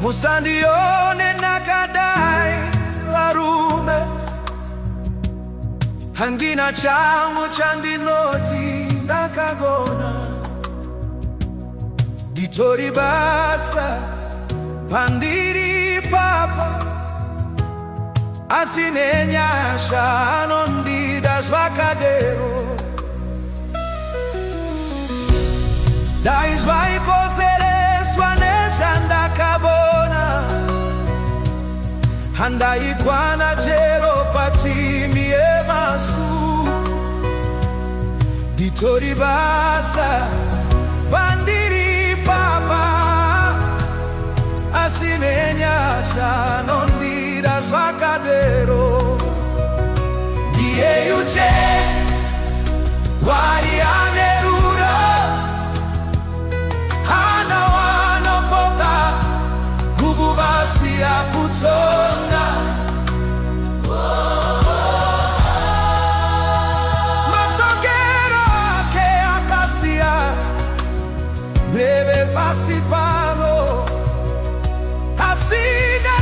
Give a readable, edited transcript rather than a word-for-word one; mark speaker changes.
Speaker 1: musandione nakadai varume handina chamu chandinoti ndakagona ditori basa pandiri papa asinenyasha anondida zvakadero dai zvaikonzereswa nezvandakabona handaikwana chero patimi yemasu ditori basa pandiri papa asinenyasha anondida zvakadero ndiyeyu Jesu warianerura hana wanopoka kubuvatsia kutsonga matsongero ake akasia neve pasi pano asina